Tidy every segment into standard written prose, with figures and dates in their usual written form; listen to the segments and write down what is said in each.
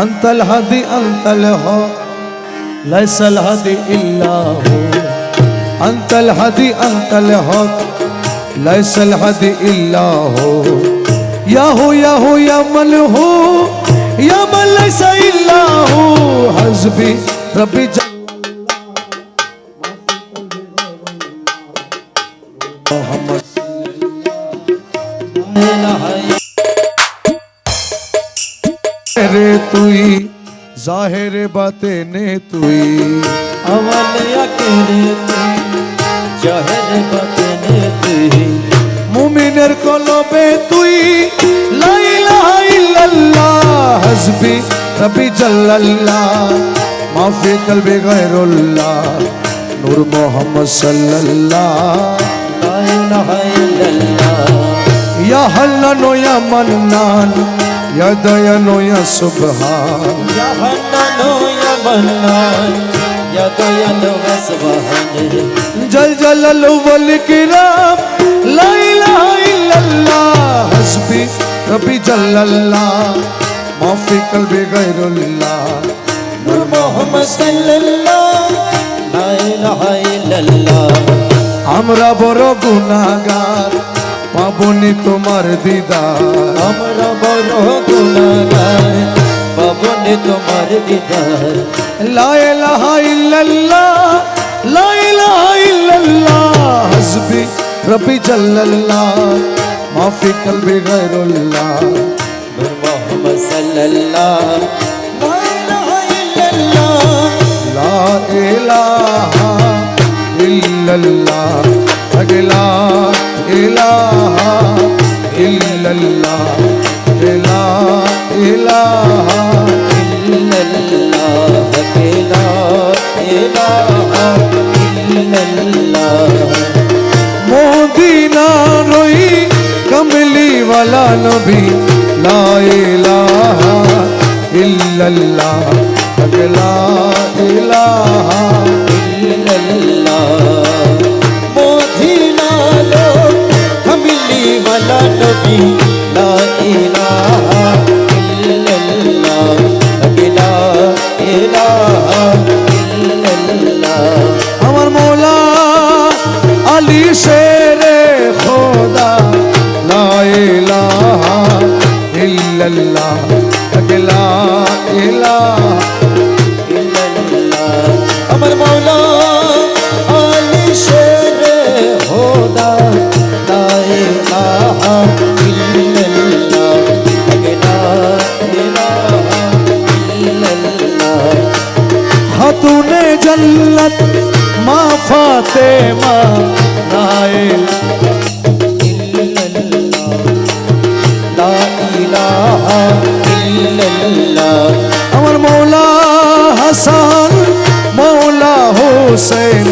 अंतल हदी अंतल हो लैसल हदी इल्ला हो अंतल हदी अंतल हो लैसल हदी इल्ला हो या मन हो या मन लैसा इल्ला हो हस्बी रब्बी रे तुई जाहिर बातें तुई अवलिया के तुई जाहिर बातें तुई मुमिनर कलबे तुई ला इलाहा इल्लल्लाह हस्बी रब्बी जल्लल्लाह माफी कल्बी गैरुल्लाह नूर मोहम्मद सल्लल्लाह ला इलाहा इल्लल्लाह या हल्लानो या मन्नान या दयानो या सुबहान या हन्नानो या मन्नान या दयानो या सुबहान जल जलाल वल किराम ला इलाहा इल्लल्लाह हस्बी रब्बी जल्लल्लाह माफी कल्बी गैरुल्लाह नूर मोहम्मद सल्लल्लाह ला इलाहा इल्लल्लाह আমরা বড় গুনাহগার পাবনি তোমার দিদার আমরা বড় গুনাহগার পাবনি তোমার দিদার লা ইলাহা ইল্লাল্লাহ লা ইলাহা ইল্লাল্লাহ হাসবি রব্বি জাল্লাল্লাহ মাফি কলবি গায়রুল্লাহ নূর মোহাম্মদ সাল্লাল্লাহ লা ইলাহা ইল্লাল্লাহ লা ইলাহা ইল্লাল্লাহ লা ইলাহা ইল্লাল্লাহ লা ইলাহা ইল্লাল্লাহ লা ইলাহা ইল্লাল্লাহ मोदीना रोई कमली वाला नबी ला इलाहा इल्लल्लाह ला इलाहा इल्लल्लाह मोदीना लो कमली वाला नबी ला इलाहा इल्लल्लाह ला इलाहा इल्लल्लाह আমার মৌলা আলী শেরে খোদা লা ইলাহা ইল্লাল্লাহ লা ইলাহা ইল্লাল্লাহ আমার মৌলা আলী শেরে খোদা লা ইলাহা ইল্লাল্লাহ লা ইলাহা ইল্লাল্লাহ খাতুনে জন্নত মা ফাতেমা লা ইলাহা ইল্লাল্লাহ আমার মৌলা হাসান মৌলা হোসেন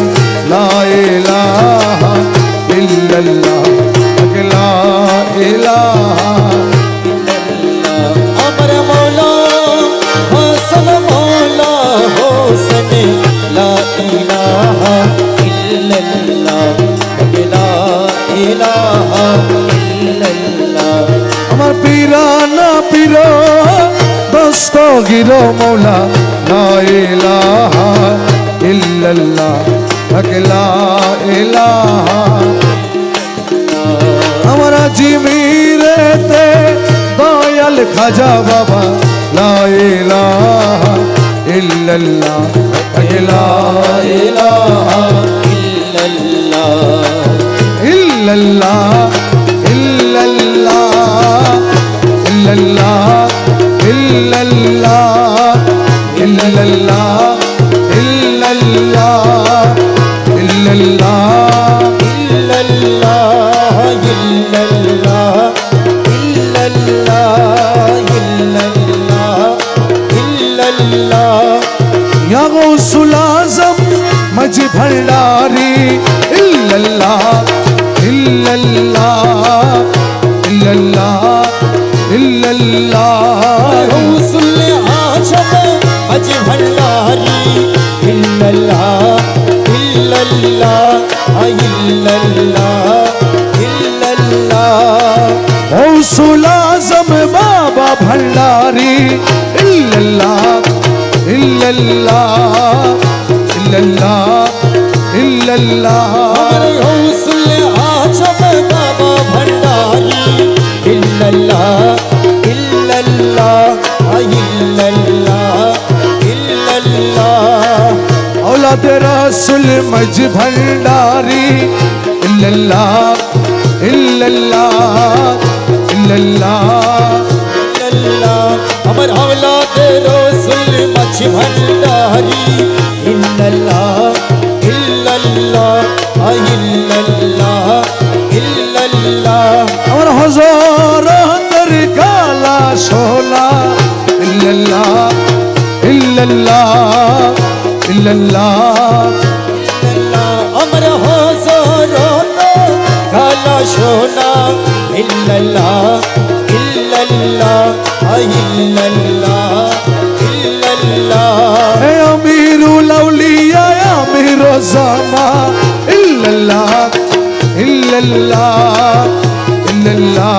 লা ইলাহা ইল্লাল্লাহ লা ইলাহা ইল্লাল্লাহ আমার মৌলা হাসান মৌলা হোসেন লা ইলাহা ইল্লাল্লাহ লা ইলাহা ইল্লাল্লাহ আমার পিরানা পিরো দস্তগীর মৌলা লা ইলাহা ইল্লাল্লাহ লা ইলাহা আমার জিমিরেতে দয়াল খাজা বাবা লা ইলাহা ইল্লাল্লাহ লা ইলাহা ইল্লাল্লাহ ইল্লাল্লাহ ইল্লাল্লাহ ইল্লাল্লাহ ইল্লাল্লাহ ইল্লাল্লাহ ইল্লাল্লাহ ইল্লাল্লাহ ইল্লাল্লাহ ইল্লাল্লাহ ইল্লাল্লাহ ইল্লাল্লাহ ইল্লাল্লাহ या गौसुल आज़म मजी भंडारी इल्लल्लाह इल्लल्लाह इल्लल्लाह इल्लल्लाह गौसुल आज़म मजी भंडारी इल्लल्लाह इल्लल्लाह इल्लल्लाह इल्लल्लाह गौसुल आज़म बाबा भंडारी ইল্লাল্লাহ ইল্লাল্লাহ ইল্লাল্লাহ ইল্লাল্লাহ আমার গৌসুল আজম বাবা ভান্ডারি ইল্লাল্লাহ ইল্লাল্লাহ ইল্লাল্লাহ ইল্লাল্লাহ औलाद रसूल मज भंडारी इल्लल्लाह इल्लल्लाह इल्लल्लाह ইল্লাল্লাহ আমার আওলাদ রাসূল মাঝি ভান্ডারি ইল্লাল্লাহ ইল্লাল্লাহ ইল্লাল্লাহ ইল্লাল্লাহ और हजूर अंदर काला सोना इल्लल्लाह इल्लल्लाह इल्लल्लाह আমার হযরত কালা সোনা ইল্লাল্লাহ ইল্লাল্লাহ ইল্লাল্লাহ ইল্লাল্লাহ है अमीरुल औलिया अमीर ज़मा इल्लल्लाह इल्लल्लाह इल्लल्लाह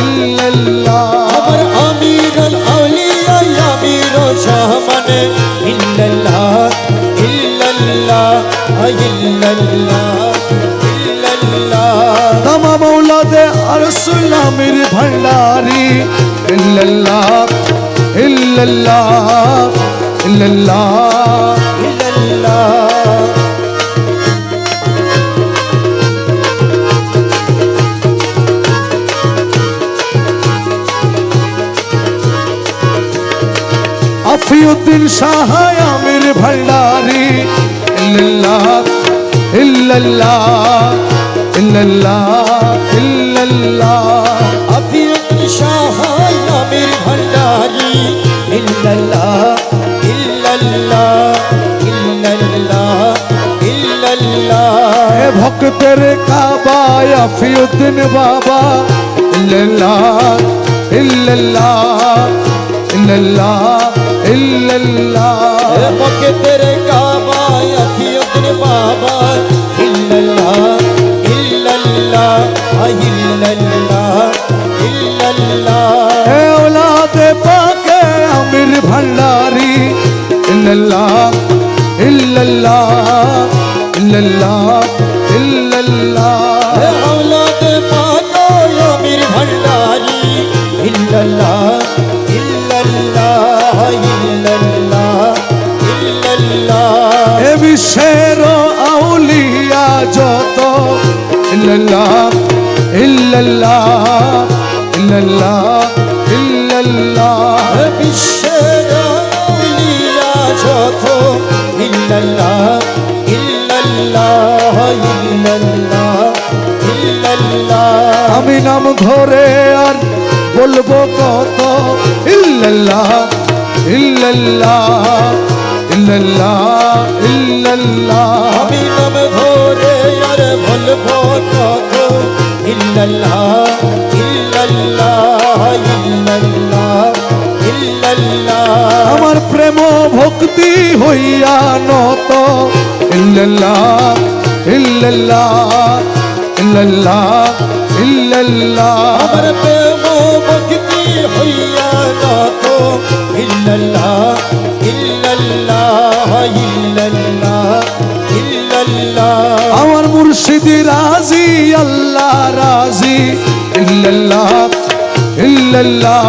इल्लल्लाह আমার আমিরুল আউলিয়া আমিরুল জামান ইল্লাল্লাহ ইল্লাল্লাহ ইল্লাল্লাহ ইল্লাল্লাহ तमाम औलाद रसूल अमीर भंडारी इल्लल्लाह इल्लल्लाह इल्लल्लाह ইল্লাল্লাহ अफीउद्दीन शाह आमिर भंडारी इल्लल्लाह इल्लल्लाह इल्लल्लाह इल्लल्लाह আফিয়ত শাহ আমির ভান্ডারি ইল্লাল্লাহ ইল্লাল্লাহ ইল্লাল্লাহ ইল্লাল্লাহ ए भक्तर काबा अफीउद्दीन बाबा इल्लल्लाह इल्लल्लाह इल्लल्लाह इल्लल्लाह মকে তেরে কাবা আফিয়ত বাবা ইল্লাল্লাহ ইল্লাল্লাহ ইল্লাল্লাহ ইল্লাল্লাহ ए औलाद पाक अमीर भंडारी इल्लल्लाह इल्लल्लाह इल्लल्लाह इल्लल्लाह औलाद पाक আমির ভান্ডারি ইল্লাল্লাহ ইল্লাল্লাহ ইল্লাল্লাহ ইল্লাল্লাহ ए विशेर औलिया যত इल्लल्लाह इल्लल्लाह इल्लल्लाह इल्लल्लाह বিশ্বের আউলিয়া যত ইল্লাল্লাহ ইল্লাল্লাহ ইল্লাল্লাহ ইল্লাল্লাহ আমি নাম ধরে আর বলবো কত ইল্লাল্লাহ ইল্লাল্লাহ ইল্লাল্লাহ ইল্লাল্লাহ আমি নাম ধরে আর বলবো কত ইল্লাল্লাহ ইল্লাল্লাহ ইল্লাল্লাহ ইল্লাল্লাহ আমার প্রেম ভক্তি হইয়া নত ইল্লাল্লাহ ইল্লাল্লাহ ইল্লাল্লাহ ইল্লাল্লাহ আমার প্রেম ভক্তি হইয়া নত ইল্লাল্লাহ ইল্লাল্লাহ ইল্লাল্লাহ ইল্লাল্লাহ আমার মুর্শিদ রাজি আল্লাহ রাজি ইল্লাল্লাহ ইল্লাল্লাহ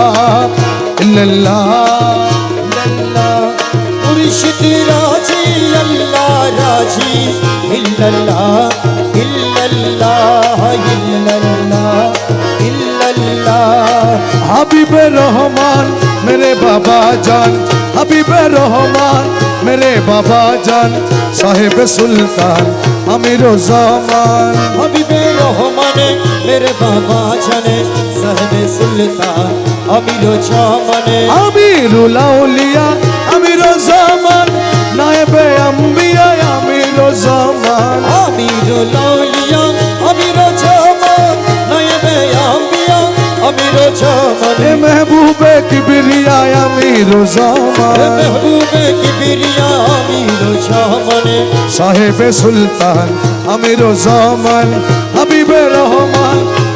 ইল্লাল্লাহ মুর্শিদ রাজি আল্লাহ রাজি ইল্লাল্লাহ ইল্লাল্লাহ ইল্লাল্লাহ ইল্লাল্লাহ হাবিবে রহমান মেরে বাবা জান হাবিবে রহমান মেরে বাবা জান সাহেব সুলতান আমির জামান হাবিবে রহমানে মেরে বাবা জানে সাহেবে সুলতান আমির জামানে আমিরুল আউলিয়া আমির জামান নায়েবে আম্বিয়া আমির জামান আমিরুল আউলিয়া আমির জামান নায়েবে আম্বিয়া আমির জামানে এ মেহবুবে কিবরিয়া আমির জামান মেহবুবে কিবরিয়া আমির জামানে সাহেবে সুলতান আমির জামান হাবিবে রহমান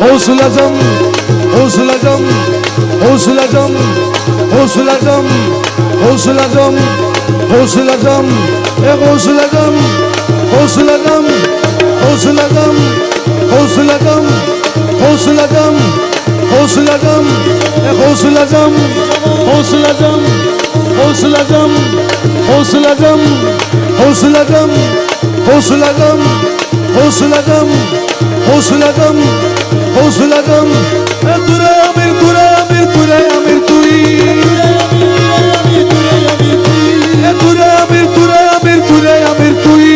গৌসুল আজম গৌসুল আজম গৌসুল আজম গৌসুল আজম গৌসুল আজম গৌসুল আজম এ গৌসুল আজম গৌসুল আজম গৌসুল আজম গৌসুল আজম গৌসুল আজম গৌসুল আজম এ গৌসুল আজম গৌসুল আজম গৌসুল আজম গৌসুল আজম গৌসুল আজম গৌসুল আজম গৌসুল আজম গৌসুল আজম গৌসুল আজম এ তুরে আমির তুরে আমির তুরে আমির তুই এ তুরে আমির তুরে আমির তুরে আমির তুই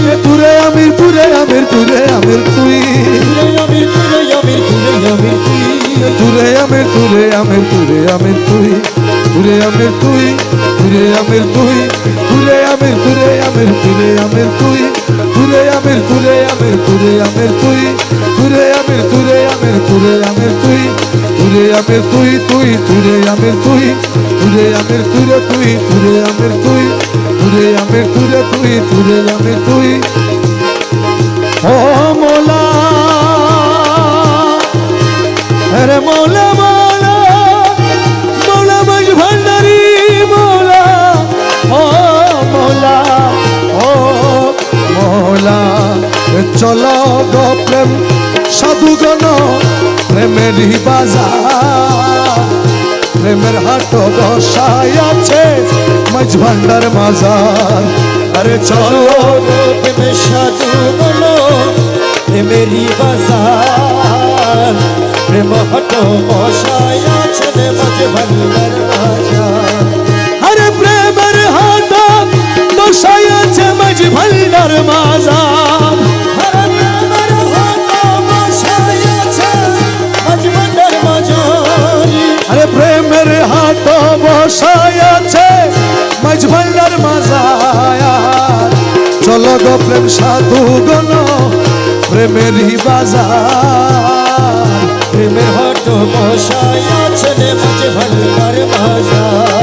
এ তুরে আমির তুরে আমির তুরে আমির তুই তুরে আমির তুরে আমির তুরে আমির তুই তুরে আমির তুই তুরে আমির তুই তুরে আমির তুরে আমির তুরে আমির তুই তুরে আমির তুরে আমির তুরে আমির তুই তুরে আমির তুরে আমির তুরে আমির তুই তুরে আমির তুই তুই তুরে আমির তুই তুরে আমির তুরে তুই তুরে আমির তুই তুরে আমির তুরে তুই তুরে আমির তুই ও মোলা अरे मौला मौला मौला मज भंडारी मौला ओ मौला ओ मौला चलो गो प्रेम साधुगण प्रेमेर बाजार प्रेमेर हाट बसाय आछे मज भांडार माजार अरे चलो गो प्रेम साधुगण प्रेमेर बाजार प्रेम हट बसाय आछे मज भांडार माजार अरे प्रेमेर हाट बसाय आछे मज भांडार माजार अरे प्रेमेर हाट बसाय आछे मज भांडार माजार अरे प्रेमेर हाट बसाय आछे मज भांडार माजार चलो गो प्रेम साधुगण प्रेमेर बाजार प्रेमेर हाट बसाय आछे मज भांडार माजार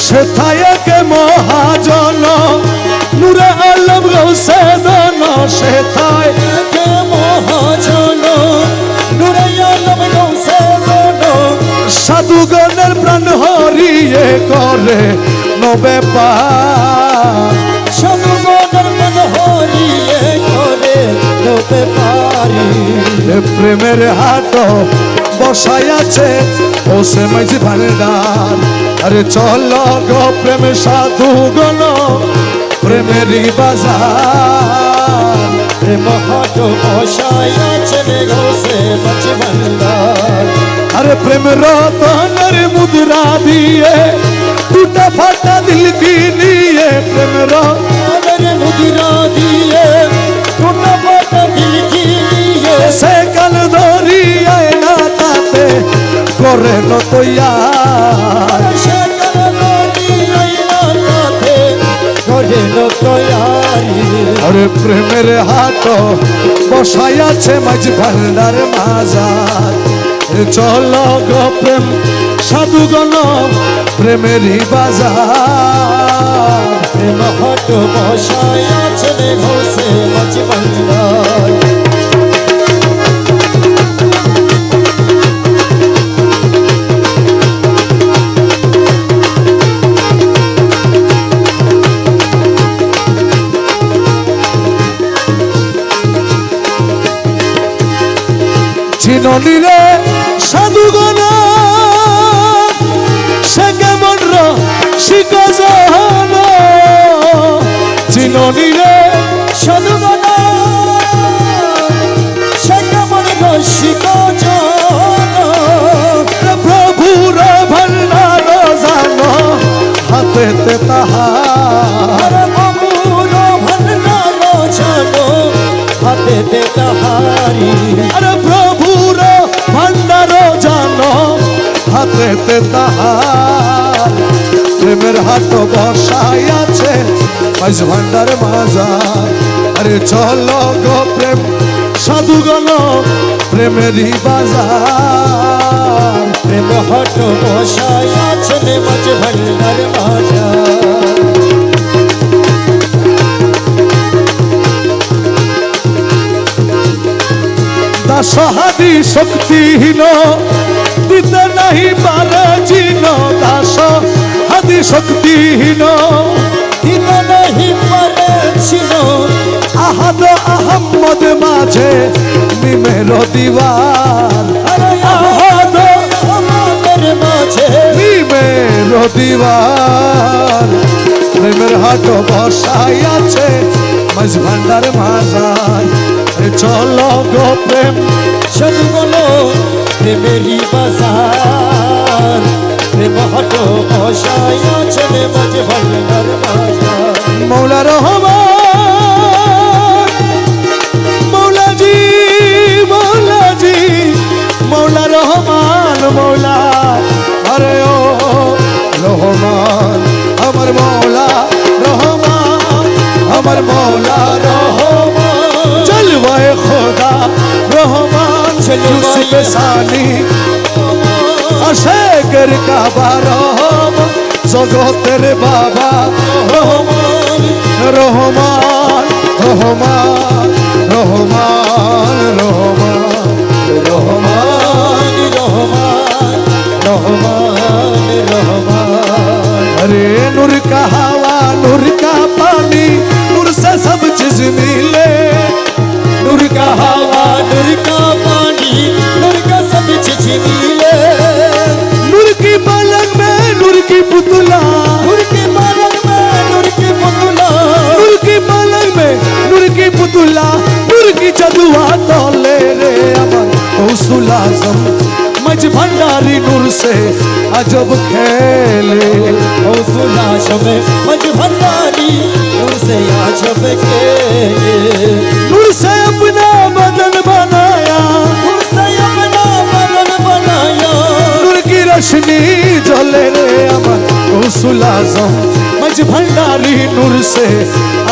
সেথায় কে মহাজন নূরে আলম গৌসে দন সেথায় কে মহাজন নূরে আলম গৌসে দন সাধুগণের প্রাণ হরিয়ে করে নবে পার সাধুগণের প্রাণ হরিয়ে করে নবে পারি প্রেমের হাট বসায় আছে ও সে মাঝ ভান্ডার আরে চলো গো প্রেম সাধুগণ প্রেমের বাজার প্রেম হাট বসায় আছে গৌসে মজ ভান্ডার अरे प्रेम रतनर मुद्रा दिए टूटा फाटा दिल की लिए प्रेम रतनर मुद्रा दिए टूटा फाटा दिल की लिए से कल दौरी आए ना ताते करे न तो यार से कल दौरी आए ना ताते करे न तो यारी अरे प्रेमेर हाट बसाय आछे मज भांडार माजार चलो गो प्रेम साधुगण प्रेमेर बाजार प्रेम हाट बसाय आछे गौसे मज भांडार চিননিরে সাধুগণ সে কেমন শিকজন চিননিরে সাধুগণ সে কেমন রসিকজন প্রভুর ভান্ডার জানো হাতেতে তাহার প্রভুর ভান্ডার জানো হাতেতে তাহারি अरे प्रभुर भंडार जानो हाथेते ताहार प्रेमेर हाट बसाय आछे मज भांडार माजार अरे चलो गो प्रेम সাধুগণ প্রেমেরই বাজার প্রেম হট বসায় আছেন মাঝ ভান্ডার বাজার দাসহাদি শক্তিহীন দিতে নাহি পারে চিন দাসহাদি শক্তিহীন দিতে নাহি পারে ছিল আহাদ আহম্মদ মাঝে নিমের দিবার আহাদ আমাদের মাঝে নিমের দিবার প্রেমের হাট বসাই আছে মাঝ ভান্ডার মাজায় চলো গো প্রেম সাধুগণ প্রেমেরই বাজার প্রেম হট বসায় আছেন মাঝ ভান্ডার বাজার মৌলা রহমান মৌলাজি মৌলাজি মৌলা রহমান মৌলা আরে ও রহমান আমার মৌলা রহমান আমার মৌলা রহমান জলওয়ায়ে খোদা রহমান ইউসুফ সানি আশেকের কাবা রহমান জগতের বাবা রহমান রহমান রহমান রহমান রহমান রহমান রহমান রহমান রহমান अरे नूर का हवा नूर का पानी नूर से सब चीज मिले नूर का हवा नूर का पानी नूर का सब चीज मिले नूर की पलक में नूर की पुतला नूर के पलक में नूर की पुतला नूर की पलक में नूर की पुतला नूर की जदुआ तोले रे अमर गौसुल आजम मज भंडारी नूर से अजब खेले गौसुल आजम मज भंडारी नूर से आजब खेले नूर से अपना बदन बनाया नूर से अपना बदन बनाया नूर की रोशनी जले रे अमर गौसुल आजम मज भंडारी नूर से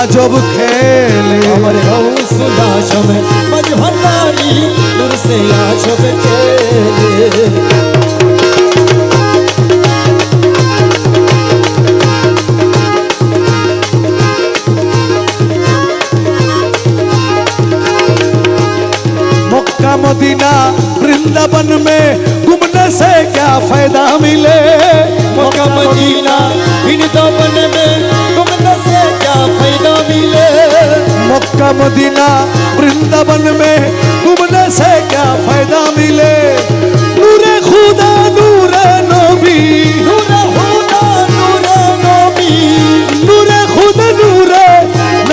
अजब खेले अमर गौसुल आजम मज भंडारी नूर से आजब खेले मक्का मदीना वृंदावन में घूमने से क्या फायदा मिले मक्का मदीना वृंदावन में घूमने से क्या फायदा मिले मक्का मदीना वृंदावन में घूमने से क्या फायदा मिले नूरे खुदा नूरे नबी नूरे खुदा नूरे नबी नूरे खुदा नूरे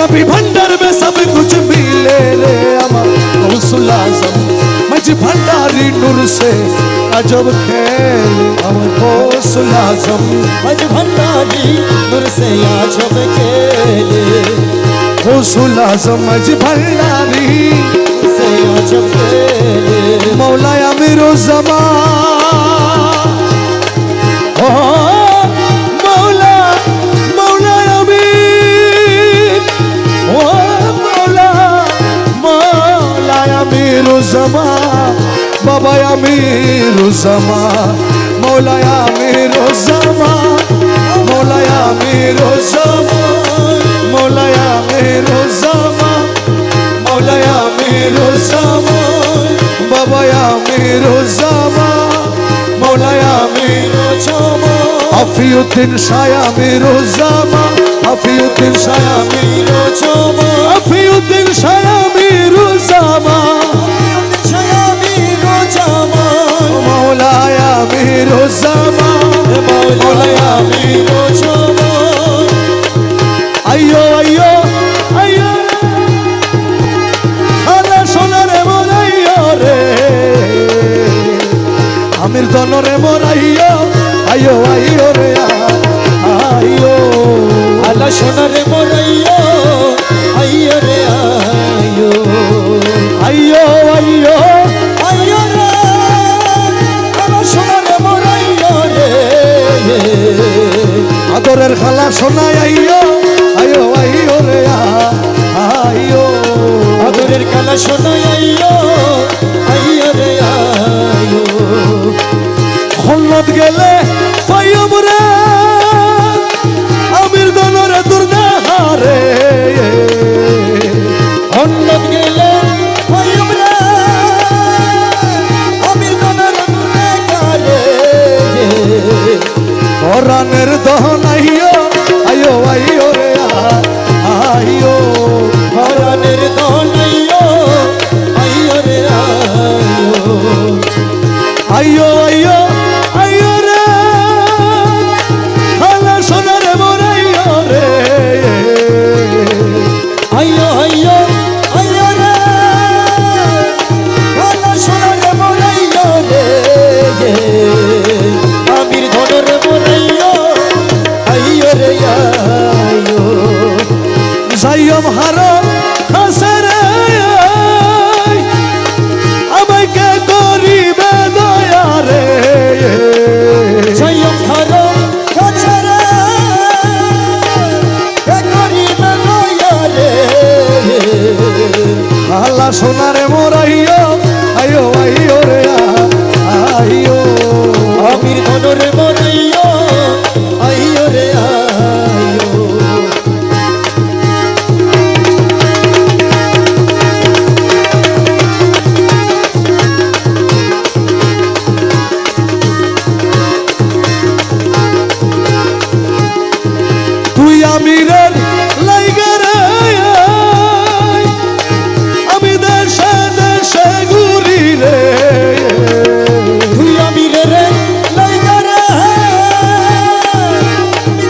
नबी भंडार में सब कुछ मिले रे अमर गौसुल आजम मज भंडारी नूर से अजब खेल अमर गौसुल आजम मज भंडारी नूर से आजब खेले गौसुल आजम मज भंडारी से आजब खेले मौला अमीरो ज़मान ओ मौला मौला अमीर ओ मौला मौला अमीरो ज़मान बाबा अमीरो ज़मान मौला अमीरो ज़मान मौला अमीरो ज़मान मौला अमीरो ज़मान मौला अमीरो ज़मान बाबा अमीरो ज़मान मौला अमीरो ज़मान अफीउद्दीन शाह अमीरो ज़मान अफीउद्दीन शाह अमीरो ज़मान अफीउद्दीन शाह अमीरो ज़मान अमीरो ज़मान मौला अमीरो ज़मान मौला अमीरो ज़मान अयो अयो अयो आला सोना रे मोराइयो रे आमिर दोनो रे मोराइयो अयो अयो रे आयो आला सोना रे मोराइयो आइयो रे आइयो अयो अयो आइयो रे आला सोना रे मोराइयो रे आदरेर खाला सोना अयो अयो अयो रे आयो আদরের কালা শোনো আইয়ো আইয়ো রে আইয়ো হন্নত গেলে পাইও মোরে আমির দনরে তোর দেহারে হন্নত গেলে আইয়ো রে আমির দনের কারে পরাণের দহন আইয়ো আইয়ো আইয়ো রে আইয়ো হরানের দন আইয়ো আইয়ো রে আইয়ো আইয়ো আইয়ো আইয়ো রে খালা সোনারে মোর আইয়ো রে আইয়ো আইয়ো আইয়ো রে কালা সোনারে মোরাইয়ো রে আমির ধনের মোরাইয়ো আইয়ো রে আইয়ো যাইম হারা খাসরে আমাকে করিবে দয়া রে জয়ম ধরো কাছরে এ করিবে দয়া রে খালা সোনারে মোর আইয়ো আইয়ো আইয়ো রে আইয়ো আমির ধনের মোরাইয়ো আইয়ো রে আইয়ো তুই আমিরের লাইগা রে আমি দেশে দেশে ঘুরি রে তুই আমির রে লাইগা রে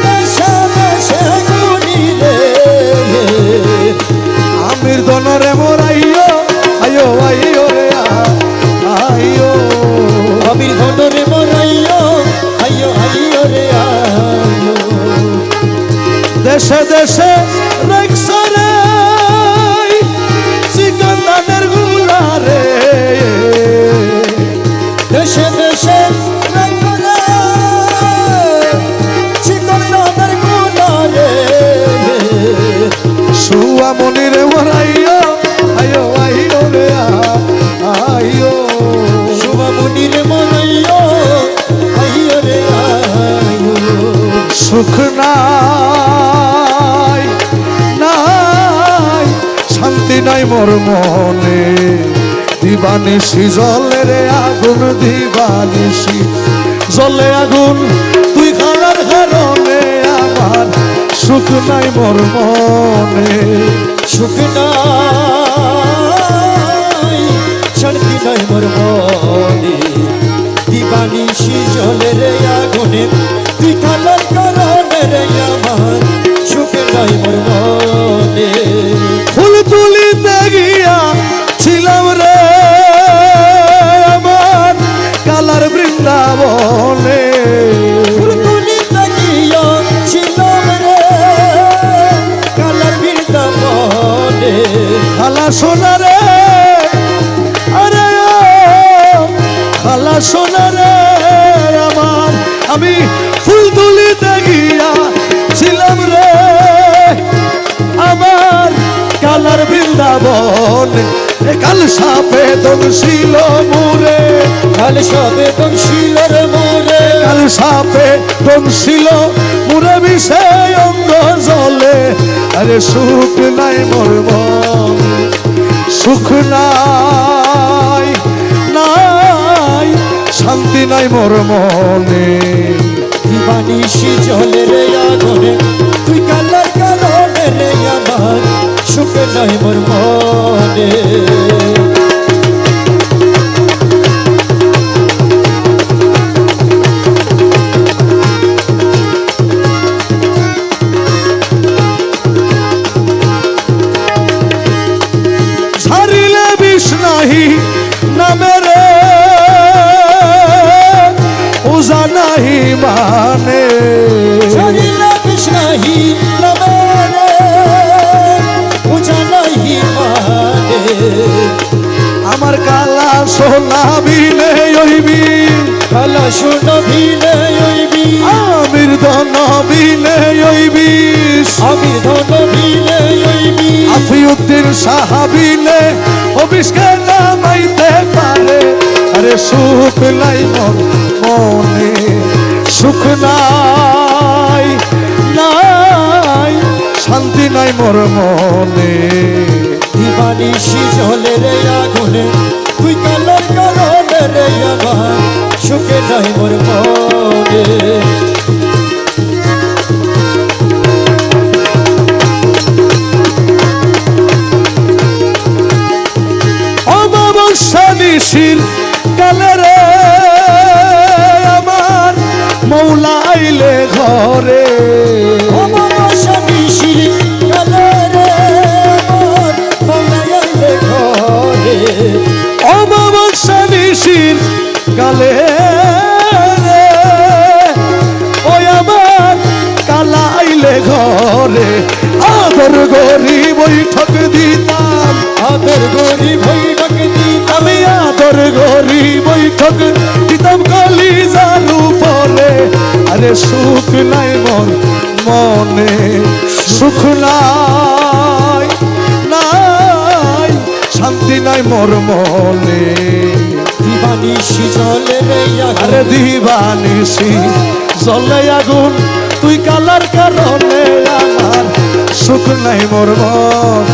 দেশে দেশে ঘুরি রে আমির দনরে মোর আইয়ো আইয়ো আইয়ো রে আইয়ো আমির ধনরে মোরাইয়ো আইয়ো আইয়ো রে আইয়ো দেশে দেশে রেক্সরে সিকন্দানের গুলা রে দেশে দেশে রাখরে চিকন দাদার গুলা রে সুয়া মনিরে মোর আইয়ো আইয়ো আইয়ো রে আইয়ো শুভমুনির মোরাইয়ো আইয়ো রে আইয়ো সুখ নাই নাই শান্তি নাই মোর মনে দিবানিশি জলে রে আগুন দিবানিশি জলে আগুন তুই খালার কারণে আমার সুখ নাই মোর মনে সুখ নাই শান্তি নাই মোর মনে দিবানিশি জলে রে আগুনে তুই খালার কারণে রে আমার সুখ নাই মোর মনে ফুল তুলিতে গিয়া ছিলাম রে আমার কালার বৃন্দাবনে ফুলকুলি তাকিয়া ছিলাম রে কালার বৃন্দাবনে খালা সোনা রে আরে ও খালা সোনা রে আমার আমি ফুল তুলিতে গিয়া ছিলাম রে আমার কালার বৃন্দাবন কাল সাপে দংশিল মুরে কাল সবে দংশিলর মোরে কাল সাপে দংশিল মুরে বিষে অঙ্গ জলে আরে সুখ নাই মোর মন সুখ নাই নাই শান্তি নাই মোর মনে দিবানিশি জলে রে আগুনে তুই কালার কারণে রে আমার সুখ নাই মোর মনে ছাড়িলে বিষ নাহি নামে রে ওজা নাহি মানে ছাড়িলে বিষ নাহি নামে রে পূজা নাহি মানে আমার কালা সোনা বিলে হইবি কালা শোনো ভিলে ওইবি আমির ধন বিলে হইবি আমির ধন বিলে ওইবি আফিউদ্দিন সাহাবিলে অবিষ্কে নামাইতে পারে আরে সুখ নাই মন মনে সুখ নাই নাই শান্তি নাই মোর মনে দিবানিশি জলে রে আগুনে তুই কালার কারণে রে আমার সুখে নাই মোর মনে অমাবস্যা নিশির কালে রে আমার মৌলা আইলে ঘরে অমাবস্যা নিশির কালে রে আমার মৌলা আইলে ঘরে অমাবস্যা নিশির কালে রে ওই আমার কালা আইলে ঘরে আদর গরি বৈঠক দিতাম আদর গরি বৈঠক দিতাম আমি আদর গরি বৈঠক দিতাম কলিজার উপরে আরে সুখ নাই মন মনে সুখ নাই নাই শান্তি নাই মোর মনে দিবানিশি জলে রে আরে দিবানিশি জলে আগুন তুই কালার কারণে আমার সুখ নাই মোর মন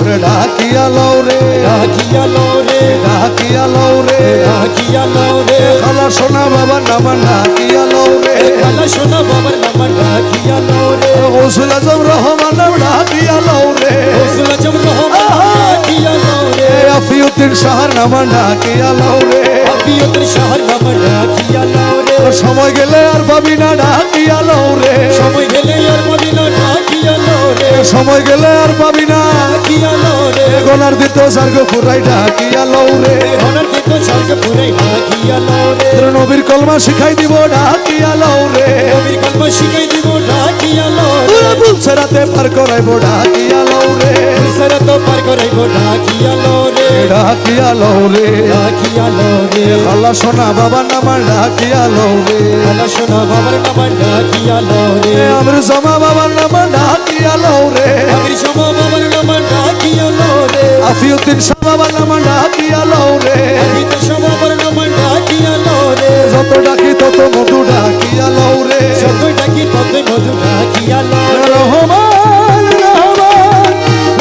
রে ডাকিয়া লও রে ডাকিয়া লো রে ডাকিয়া লও রে ডাকিয়া লো রে খালা সোনা বাবা নাম ডাকিয়া লও রে কালা সোনা বাবার নাম ডাকিয়া লো রে গৌসুল আজম রহমান নাম ডাকিয়া লও রে গৌসুল আজম রহমান ডাকিয়া লো রে আফিউদ্দিন শাহর নাম ডাকিয়া লও রে আফিয়তের শহর নাম ডাকিয়া লো রে সময় গেলে আর পাবি না ডাকিয়া লও রে সময় গেলে আর মদিনা ডাকিয়া লো রে সময় গেলে আর পাবি না ডাকিয়া লো রে গোনার দিত সার্গ ফুরাই ডাকিয়া লও রে হনার দিত স্বর্গ পুরাই ডাকিয়া লো রে নবীর কলমা শিখাই দিব ডাকিয়া লও রে নবীর কলমা শিখাই দিব ডাকিয়া লো রে তোরা বলছে রাতে পার করাইব ডাকিয়া লও রে সারা তো পার করাইব ডাকিয়া লো রে ডাকিয়া লও রে ডাকিয়া লো রে আল্লাহ সোনা বাবা নাম ডাকিয়া লও রে কালা সোনা বাবার নাম ডাকিয়া লো রে আমর জমা বাবার নাম ডাকিয়া লও রে আমির সমা বাবার নাম ডাকিয়া লো রে আফিউদ্দিন শাহ বাবার নাম ডাকিয়া লও রে আমি তো সমা বাবার নাম ডাকিয়া লো রে যত ডাকি তত মধু ডাকিয়া লও রে যত ডাকি তত মধু ডাকিয়া লো রে রহমান রহমান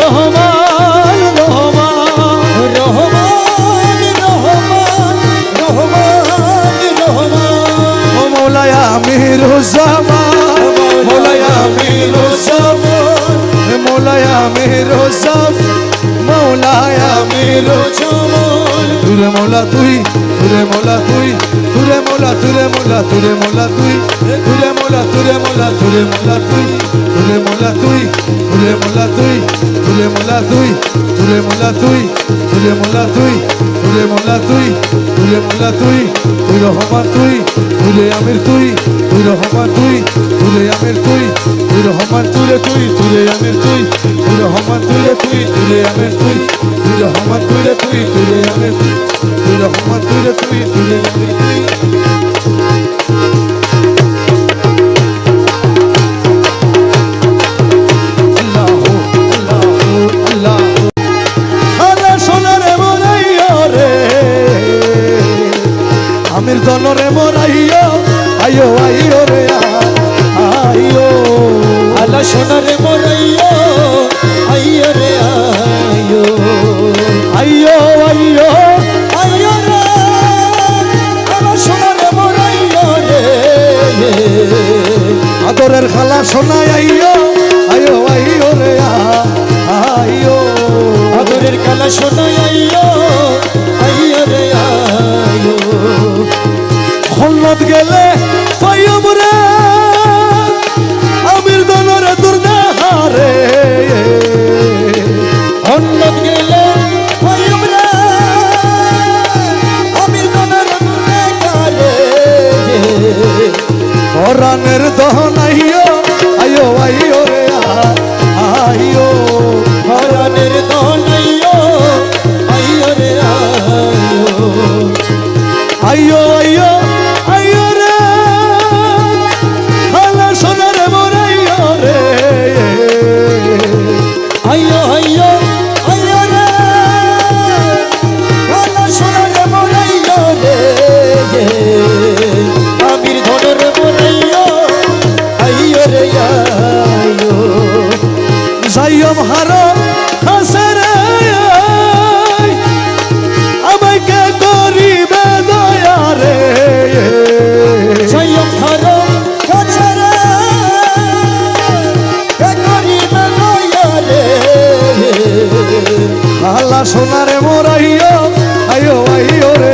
রহমান রহমান রহমান রহমান রহমান রহমান ও মৌলায় আমিরুজ্জামান মৌলায় আমিরুজ্জামান মৌলায় আমিরুজ্জামান মৌলায় আমিরুজ্জামান তুরে মৌলা তুই তুরে মৌলা তুই তুরে মৌলা তুরে মৌলা তুরে মৌলা তুই তুরে মৌলা তুরে মৌলা তুরে মৌলা তুই তুরে মৌলা তুই তুরে মৌলা তুই তুরে মৌলা তুই তুরে মৌলা তুই তুরে মৌলা তুই তুরে মৌলা তুই তুরে মৌলা তুই তুই রহমান তুই তুরে আমির তুই তুই রহমান তুই তুরে আমির তুই তুই রহমান তুরে তুই তুরে আমির তুই তুই রহমান তুরে তুই তুরে আমির তুই তুই রহমান তুরে তুই তুরে আমির তুই তুই রহমান তুরে তুই তুরে আমির তুই আমির দলরে মোরাইও আইও আইও রে আইও আলা সোনার মরাইয়া আইয়া রে আইয়ো আইও আইও আইয়ো রে আলা সোনার মরাইয়া রে আদরের খালা শোনাই আইও আইও আইও রে আইও আদরের কালা সোনাই আইয়ো আইয়া রে আইয়ো হল্লত গেলে পাইম রে আমির দলরে তোর দেহারে অন্নত গেলে হইম রে আমির দনের দুনে কারে পরাণের দহন আইও আইও হারো হাসে রে আমাকে করিবে দয়া রে সয়ম হারো কাছে রে কে করিবে দয়া রে খালা সোনারে মোরাইও আইও আইও রে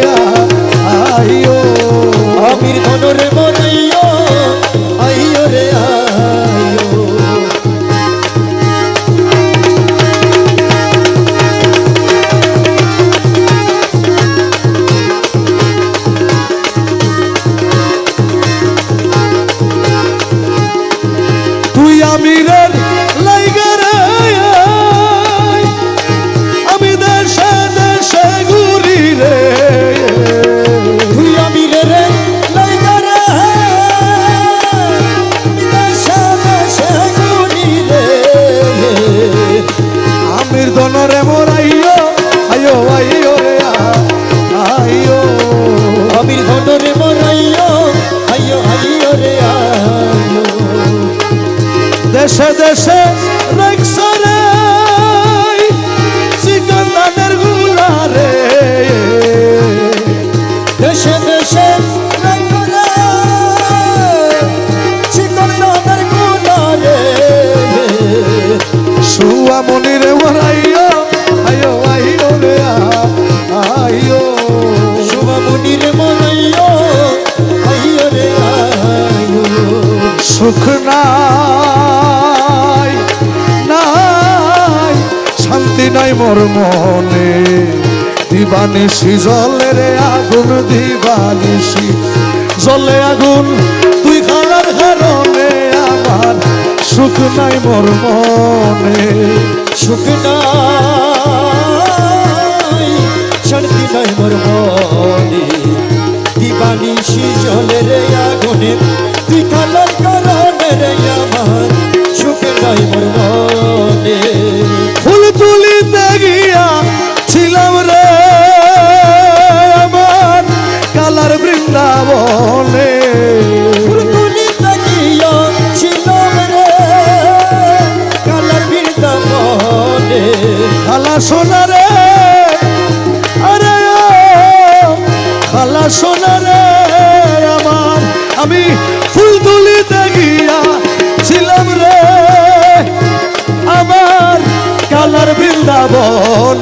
আইও আমির ধনরে মরাইও আইও রে আইও তুই আমিরের লাইগা রে আমি দেশে দেশে ঘুরি রে তুই আমিরে রে লাইগা রে দেশে দেশে ঘুরি রে আমির দনরে মোরাইও আইও আইও রে আইও আমির ধনরে মরাইও আইও আইও রে আইও দেশে দেশে রাখছো রে সিকন্দানের গুলা রে দেশে দেশে রাইখো রে চিকন্দানের গুলা রে সুয়া মনিরে মোরাইও আইও আইও রে আইও শুভমণির মরাইও আইও রে আইও সুখ নাই নাই শান্তি নাই মোর মনে দিবানিশি জলে রে আগুন দিবানিশি জলে আগুন তুই খালার কারণে আমার সুখ নাই মোর মনে সুখ নাই শান্তি নাই মোর মনে দিবানিশি জলে রে আগুনে তুই খালার কারণে রে আমার সুখ নাই মোর মনে ফুল তুলিতে গিয়া ছিলাম রে আমার কালার বৃন্দাবনে ফুলতুলি তাকিয়া ছিলাম রে কালার বৃন্দাবনে খালা সোনা রে আরে ও খালা সোনা রে আমার আমি ফুল তুলিতে গিয়া ছিলাম রে আমার কালার বৃন্দাবন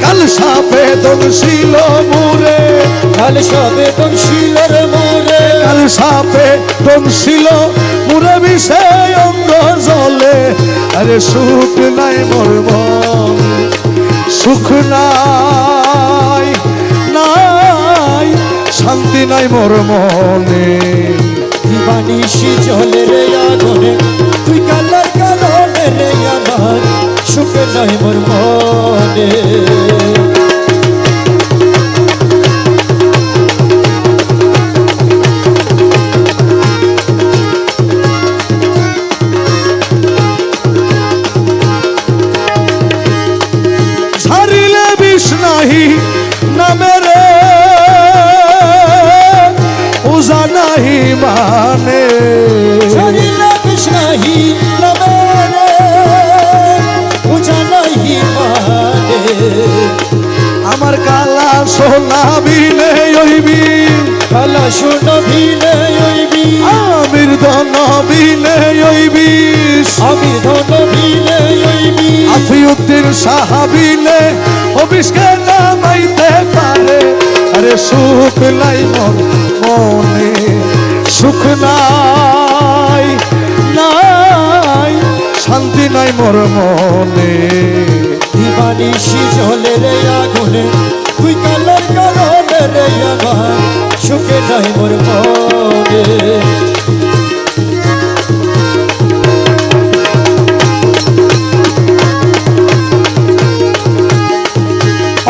কাল সাপে দংশিল মুরে কাল সবে দংশিলর মোরে কাল সাপে দংশিল মুরে বিষে অঙ্গ জলে আরে সুখ নাই মোর মন সুখ নাই নাই শান্তি নাই মোর মনে দিবানিশি জলে রে আগুনে তুই কালার কারণে রে আমার সুখ নাই মোর মনে ছাড়িলে বিষ নাহি নামে রে উজা নাহি মানে ছাড়িলে বিষ নাহি নামে রে পূজা নাহি মানে আমার কালা সোনা বিনে হইবি কালা শুনো ভিলে ওইবি আমির ধন বিনে হইবি আমি ধন ভিলে ওইবি আফিউদ্দিন সাহাবিলে অবিষ্কার নামাইতে পারে আরে সুখ নাই মন মনে সুখ নাই নাই শান্তি নাই মোর মনে দিবানিশি জলে রে আগুনে তুই কালার কারণে রে আমার সুখে নাই মোর মনে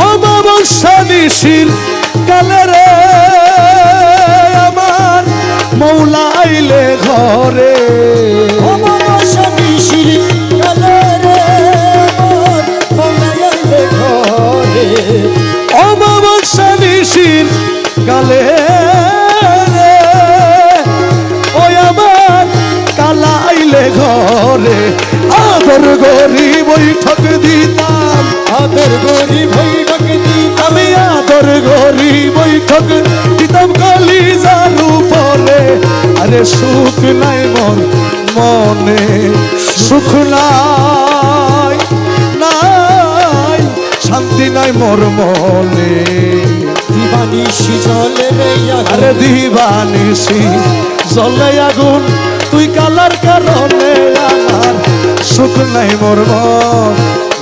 অমাবস্যা নিশির কালে রে আমার মৌলা আইলে ঘরে অমাবস্যা নিশির কালে রে আমার মৌলা আইলে ঘরে অমাবস্যা নিশির কালে রে ওই আমার কালা আইলে ঘরে আদর গরিব বৈঠক দিতাম আদর গরি বৈঠক দিতাম আমি আদর গরি বৈঠক দিতাম কলিজার উপরে আরে সুখ নাই মোর মনে সুখ নাই নাই শান্তি নাই মোর মনে দিবানিশি জলে রে আগুন আরে দিবানিশি জলে আগুন তুই কালার কারণে আমার সুখ নাই মোর মন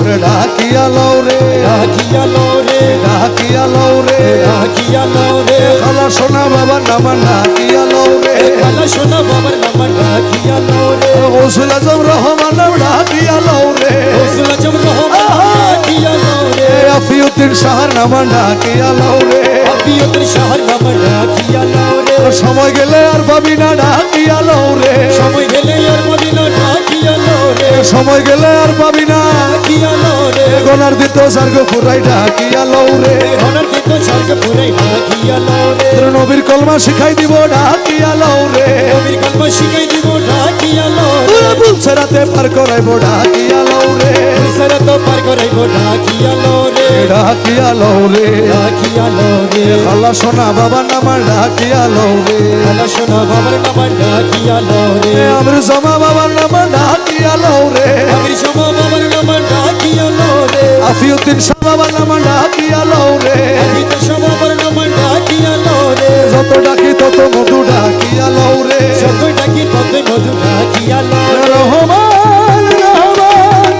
রে ডাকিয়া লও রে ডাকিয়া লো রে ডাকিয়া লও রে ডাকিয়া লো রে খালা সোনা বাবার নাম ডাকিয়া লও রে কালা সোনা বাবার নাম ডাকিয়া লো রে গৌসুল আজম রহমান নাম ডাকিয়া লও রে রসুল আজম রহমান ডাকিয়া লো রে আফিউদ্দিন শাহর নাম ডাকিয়া লও রে আবিয়তের শহর নাম ডাকিয়া লো রে সময় গেলে আর পাবি না ডাকিয়া লও রে সময় গেলে আর মদিনা ডাকিয়া লো রে সময় গেলে আর পাবি না ডাকিয়া লো রে গোনার দিত সার্গ ফুরাই ডাকিয়া লও রে হনার দিত স্বর্গ পুরাই ডাকিয়া লো রে তোর নবীর কলমা শিখাই দিব ডাকিয়া লও রে নবীর কলম শিখাই দিব ডাকিয়া লো রে তোরা বলছে রাতে পার করাইব ডাকিয়া লও রে সারা তো পার করাইব ডাকিয়া লো রে ডাকিয়া লও রে ডাকিয়া লো রে খালা সোনা বাবার নাম ডাকিয়া লও রে কালা সোনা বাবার নাম ডাকিয়া লো রে আমর জমা বাবার নাম ডাকিয়া লও রে আমির সমা বাবার নাম ডাকিয়া লো রে আফিউদ্দিন শাহ বাবার নাম ডাকিয়া লও রে আমি তো সমা বাবার নাম ডাকিয়া লো রে যত ডাকি তত মধু ডাকিয়া লও রে যত ডাকি তত মধু ডাকিয়া লো রে রহমান রহমান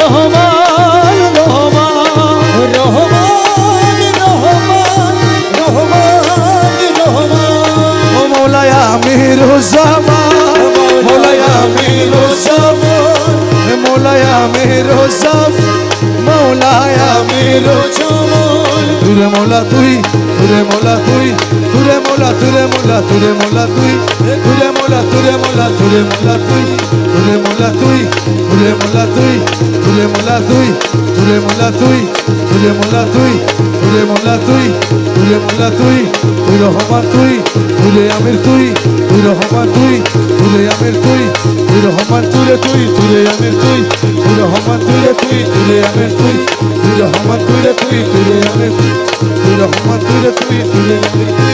রহমান রহমান রহমান রহমান রহমান রহমান ও মৌলায় আমির জামান মৌলায় আমির জামান মৌলায় আমির জামান মৌলায় আমির জমল তুরে মৌলা তুই তুরে মৌলা তুই তুরে মৌলা তুরে মৌলা তুরে মৌলা তুই তুরে মৌলা তুরে মৌলা তুরে মৌলা তুই তুরে মৌলা তুই তুরে মৌলা তুই তুরে মৌলা তুই তুরে মৌলা তুই তুরে মৌলা তুই তুরে মৌলা তুই তুরে মৌলা তুই তুই রহমান তুই তুরে আমির তুই তুই রহমান তুই তুরে আমির তুই তুই রহমান তুরে তুই তুরে আমির তুই তুই রহমান তুরে তুই তুরে আমির তুই তুই রহমান তুরে তুই তুরে আমির তুই তুই রহমান তুরে তুই তুরে আমির তুই